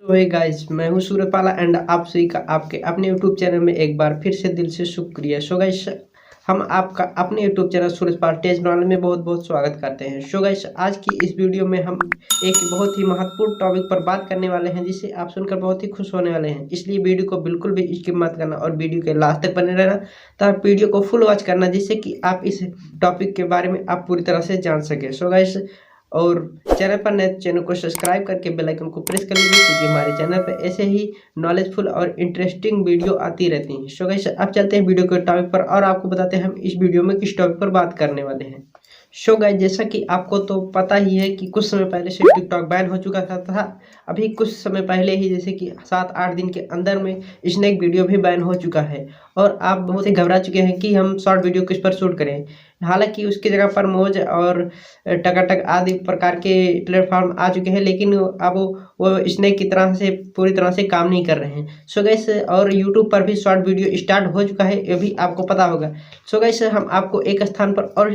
तो hey guys, मैं हूँ सूर्यपाला एंड आप सभी का आपके अपने यूट्यूब चैनल में एक बार फिर से दिल से शुक्रिया। सो गाइस, हम आपका अपने YouTube channel Surajpal test knowledge में बहुत बहुत स्वागत करते हैं। सो गाइस, आज की इस वीडियो में हम एक बहुत ही महत्वपूर्ण टॉपिक पर बात करने वाले हैं जिसे आप सुनकर बहुत ही खुश होने वाले हैं। इसलिए वीडियो को बिल्कुल भी स्किप मत करना और वीडियो के लास्ट तक बने रहना। तो आप वीडियो को फुल वॉच करना जिससे कि आप इस टॉपिक के बारे में आप पूरी तरह से जान सके। सो गाइस, और चैनल पर नए चैनल को सब्सक्राइब करके बेल आइकन को प्रेस कर लीजिए क्योंकि हमारे चैनल पर ऐसे ही नॉलेजफुल और इंटरेस्टिंग वीडियो आती रहती हैं। सो गाइस, अब चलते हैं वीडियो के टॉपिक पर और आपको बताते हैं हम इस वीडियो में किस टॉपिक पर बात करने वाले हैं। सो गाइस, जैसा कि आपको तो पता ही है कि कुछ समय पहले से टिकटॉक बैन हो चुका था। अभी कुछ समय पहले ही जैसे कि 7-8 दिन के अंदर में स्नैक वीडियो भी बैन हो चुका है और आप बहुत ही घबरा चुके हैं कि हम शॉर्ट वीडियो किस पर शूट करें। हालांकि उसकी जगह पर मोज और टकाटक आदि प्रकार के प्लेटफॉर्म आ चुके हैं, लेकिन अब वो स्नैक की तरह से पूरी तरह से काम नहीं कर रहे हैं। सो गाइस, और यूट्यूब पर भी शॉर्ट वीडियो स्टार्ट हो चुका है, ये भी आपको पता होगा। सो गाइस, हम आपको एक स्थान पर और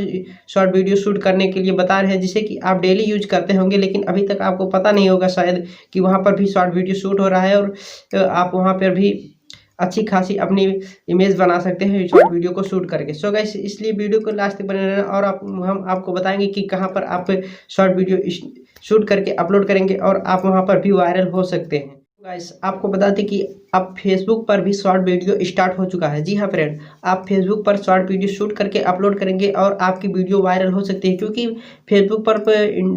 शॉर्ट वीडियो शूट करने के लिए बता रहे हैं जिसे कि आप डेली यूज करते होंगे, लेकिन अभी तक आपको पता नहीं होगा शायद कि वहाँ पर भी शॉर्ट वीडियो शूट हो रहा है और आप वहाँ पर भी अच्छी खासी अपनी इमेज बना सकते हैं शॉर्ट वीडियो को शूट करके। सो गाइस, इसलिए वीडियो को लास्ट तक बने रहना और हम आपको बताएंगे कि कहाँ पर आप शॉर्ट वीडियो शूट करके अपलोड करेंगे और आप वहाँ पर भी वायरल हो सकते हैं। गाइस, आपको बता दें कि अब फेसबुक पर भी शॉर्ट वीडियो स्टार्ट हो चुका है। जी हाँ फ्रेंड, आप फेसबुक पर शॉर्ट वीडियो शूट करके अपलोड करेंगे और आपकी वीडियो वायरल हो सकती है क्योंकि फेसबुक पर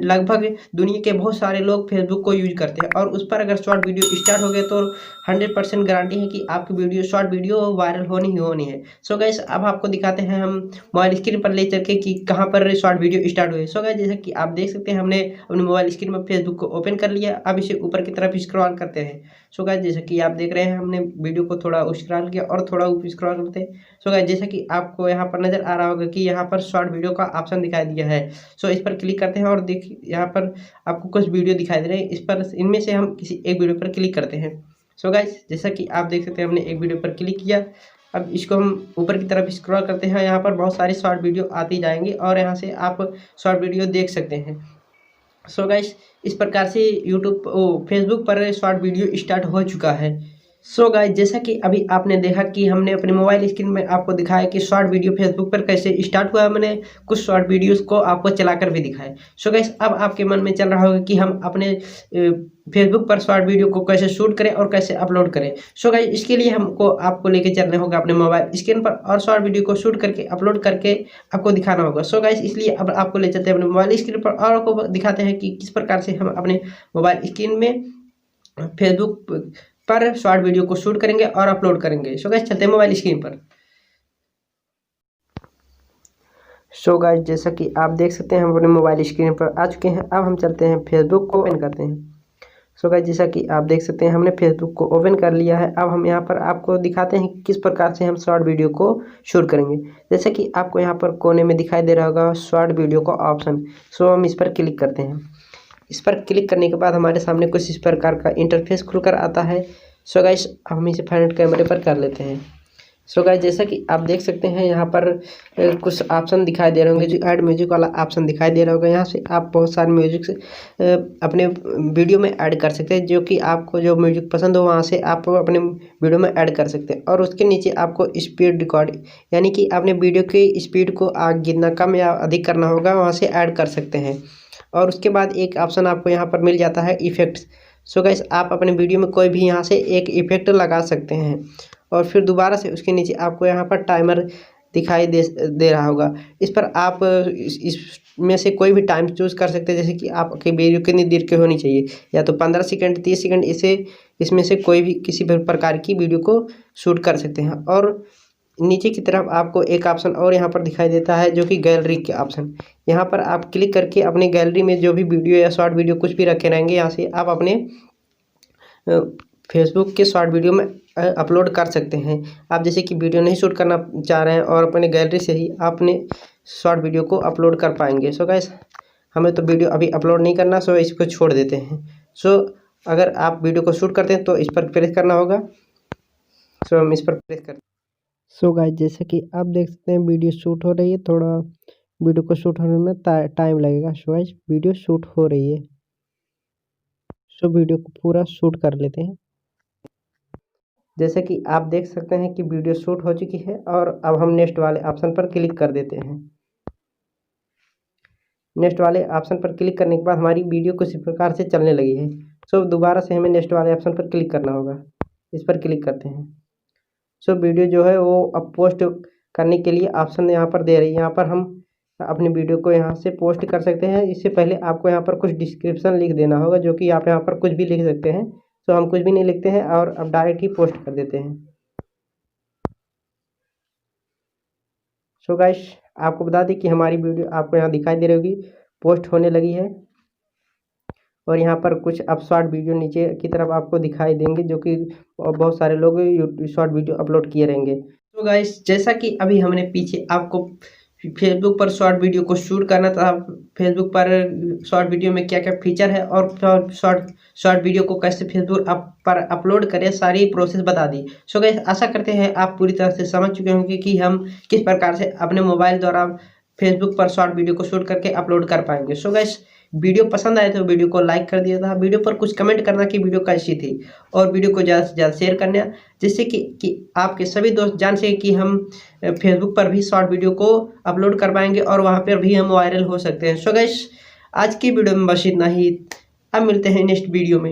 लगभग दुनिया के बहुत सारे लोग फेसबुक को यूज करते हैं और उस पर अगर शॉर्ट वीडियो स्टार्ट हो गए तो 100% गारंटी है कि आपकी वीडियो शॉर्ट वीडियो वायरल होनी ही होनी है। सो गाइस, अब आपको दिखाते हैं हम मोबाइल स्क्रीन पर ले चल के कि कहाँ पर शॉर्ट वीडियो स्टार्ट हुए। सो गाइस, जैसा कि आप देख सकते हैं हमने अपने मोबाइल स्क्रीन में फेसबुक को ओपन कर लिया। अब इसे ऊपर की तरफ स्क्रॉल करते हैं। सो गाइस, जैसा कि आप देख रहे हैं हमने वीडियो को थोड़ा स्क्रॉल किया और थोड़ा ऊपर स्क्रॉल करते हैं। सो गाइस, जैसा कि आपको यहाँ पर नजर आ रहा होगा कि यहाँ पर शॉर्ट वीडियो का ऑप्शन दिखाई दिया है। सो इस पर क्लिक करते हैं और देखिए यहाँ पर आपको कुछ वीडियो दिखाई दे रहे हैं। इस पर इनमें से हम किसी एक वीडियो पर क्लिक करते हैं। सो गाइस, जैसा कि आप देख सकते हैं हमने एक वीडियो पर क्लिक किया। अब इसको हम ऊपर की तरफ स्क्रॉल करते हैं। यहाँ पर बहुत सारी शॉर्ट वीडियो आती जाएंगी और यहाँ से आप शॉर्ट वीडियो देख सकते हैं। सो गाइस, इस प्रकार से यूट्यूब फेसबुक पर शॉर्ट वीडियो स्टार्ट हो चुका है। सो गाइस, जैसा कि अभी आपने देखा कि हमने अपने मोबाइल स्क्रीन में आपको दिखाया कि शॉर्ट वीडियो फेसबुक पर कैसे स्टार्ट हुआ। मैंने कुछ शॉर्ट वीडियोस को आपको चलाकर भी दिखाया। सो गाइस, अब आपके मन में चल रहा होगा कि हम अपने फेसबुक पर शॉर्ट वीडियो को कैसे शूट करें और कैसे अपलोड करें। सो गाइस, इसके लिए हमको आपको लेके चलना होगा अपने मोबाइल स्क्रीन पर और शॉर्ट वीडियो को शूट करके अपलोड करके आपको दिखाना होगा। सो गाइस, इसलिए अब आपको ले चलते हैं अपने मोबाइल स्क्रीन पर और आपको दिखाते हैं कि किस प्रकार से हम अपने मोबाइल स्क्रीन में फेसबुक पर शॉर्ट वीडियो को शूट करेंगे और अपलोड करेंगे। सो गाइस, चलते हैं मोबाइल स्क्रीन पर। सो गाइस, जैसा कि आप देख सकते हैं हम अपने मोबाइल स्क्रीन पर आ चुके हैं। अब हम चलते हैं फेसबुक को ओपन करते हैं। सो गाइस, जैसा कि आप देख सकते हैं हमने फेसबुक को ओपन कर लिया है। अब हम यहाँ पर आपको दिखाते हैं कि किस प्रकार से हम शॉर्ट वीडियो को शूट करेंगे। जैसे कि आपको यहाँ पर कोने में दिखाई दे रहा होगा शॉर्ट वीडियो का ऑप्शन। सो हम इस पर क्लिक करते हैं। इस पर क्लिक करने के बाद हमारे सामने कुछ इस प्रकार का इंटरफेस खुलकर आता है। सो गाइस, हम इसे फ्रंट कैमरे पर कर लेते हैं। सो गाइस, जैसा कि आप देख सकते हैं यहाँ पर कुछ ऑप्शन दिखाई दे रहे होंगे। जो ऐड म्यूजिक वाला ऑप्शन दिखाई दे रहा होगा, यहाँ से आप बहुत सारे म्यूजिक से अपने वीडियो में ऐड कर सकते हैं। जो कि आपको जो म्यूजिक पसंद हो वहाँ से आप अपने वीडियो में ऐड कर सकते हैं। और उसके नीचे आपको स्पीड रिकॉर्ड यानी कि आपने वीडियो की स्पीड को जितना कम या अधिक करना होगा वहाँ से ऐड कर सकते हैं। और उसके बाद एक ऑप्शन आपको यहाँ पर मिल जाता है इफेक्ट्स। सो गाइस, आप अपने वीडियो में कोई भी यहाँ से एक इफेक्ट लगा सकते हैं और फिर दोबारा से उसके नीचे आपको यहाँ पर टाइमर दिखाई दे रहा होगा। इस पर आप इसमें से कोई भी टाइम चूज़ कर सकते हैं, जैसे कि आपकी वीडियो कितनी देर की होनी चाहिए, या तो 15 सेकंड 30 सेकंड, इसमें से कोई भी किसी भी प्रकार की वीडियो को शूट कर सकते हैं। और नीचे की तरफ आपको एक ऑप्शन और यहाँ पर दिखाई देता है जो कि गैलरी के ऑप्शन। यहाँ पर आप क्लिक करके अपनी गैलरी में जो भी वीडियो या शॉर्ट वीडियो कुछ भी रखे रहेंगे यहाँ से आप अपने फेसबुक के शॉर्ट वीडियो में अपलोड कर सकते हैं। आप जैसे कि वीडियो नहीं शूट करना चाह रहे हैं और अपने गैलरी से ही आपने शॉर्ट वीडियो को अपलोड कर पाएंगे। सो गाइस, हमें तो वीडियो अभी अपलोड नहीं करना, सो इसको छोड़ देते हैं। सो अगर आप वीडियो को शूट करते हैं तो इस पर प्रेस करना होगा। सो हम इस पर प्रेस करते हैं। सो गाइस, जैसे कि आप देख सकते हैं वीडियो शूट हो रही है। थोड़ा वीडियो को शूट होने में टाइम लगेगा। सो गाइस, वीडियो शूट हो रही है। सो वीडियो को पूरा शूट कर लेते हैं। जैसे कि आप देख सकते हैं कि वीडियो शूट हो चुकी है और अब हम नेक्स्ट वाले ऑप्शन पर क्लिक कर देते हैं। नेक्स्ट वाले ऑप्शन पर क्लिक करने के बाद हमारी वीडियो कुछ इस प्रकार से चलने लगी है। सो दोबारा से हमें नेक्स्ट वाले ऑप्शन पर क्लिक करना होगा। इस पर क्लिक करते हैं। सो वीडियो जो है वो अब पोस्ट करने के लिए ऑप्शन यहाँ पर दे रही है। यहाँ पर हम अपनी वीडियो को यहाँ से पोस्ट कर सकते हैं। इससे पहले आपको यहाँ पर कुछ डिस्क्रिप्शन लिख देना होगा, जो कि आप यहाँ पर कुछ भी लिख सकते हैं। सो हम कुछ भी नहीं लिखते हैं और अब डायरेक्ट ही पोस्ट कर देते हैं। सो गाइस, आपको बता दें कि हमारी वीडियो आपको यहाँ दिखाई दे रही होगी, पोस्ट होने लगी है। और यहाँ पर कुछ अब शॉर्ट वीडियो नीचे की तरफ आपको दिखाई देंगे, जो कि बहुत सारे लोग शॉर्ट वीडियो अपलोड किए रहेंगे। तो गाइस, जैसा कि अभी हमने पीछे आपको फेसबुक पर शॉर्ट वीडियो को शूट करना था, फेसबुक पर शॉर्ट वीडियो में क्या क्या फीचर है और शॉर्ट वीडियो को कैसे फेसबुक पर अपलोड करें, सारी प्रोसेस बता दी। सो गाइस, आशा करते हैं आप पूरी तरह से समझ चुके होंगे कि हम किस प्रकार से अपने मोबाइल द्वारा फेसबुक पर शॉर्ट वीडियो को शूट करके अपलोड कर पाएंगे। सो गाइस, वीडियो पसंद आए तो वीडियो को लाइक कर दिया था, वीडियो पर कुछ कमेंट करना कि वीडियो कैसी थी, और वीडियो को ज़्यादा से ज़्यादा शेयर करना, जिससे कि आपके सभी दोस्त जान सकें कि हम फेसबुक पर भी शॉर्ट वीडियो को अपलोड कर पाएंगे और वहाँ पर भी हम वायरल हो सकते हैं। सो गाइस, आज की वीडियो में बस इतना ही। अब मिलते हैं नेक्स्ट वीडियो में।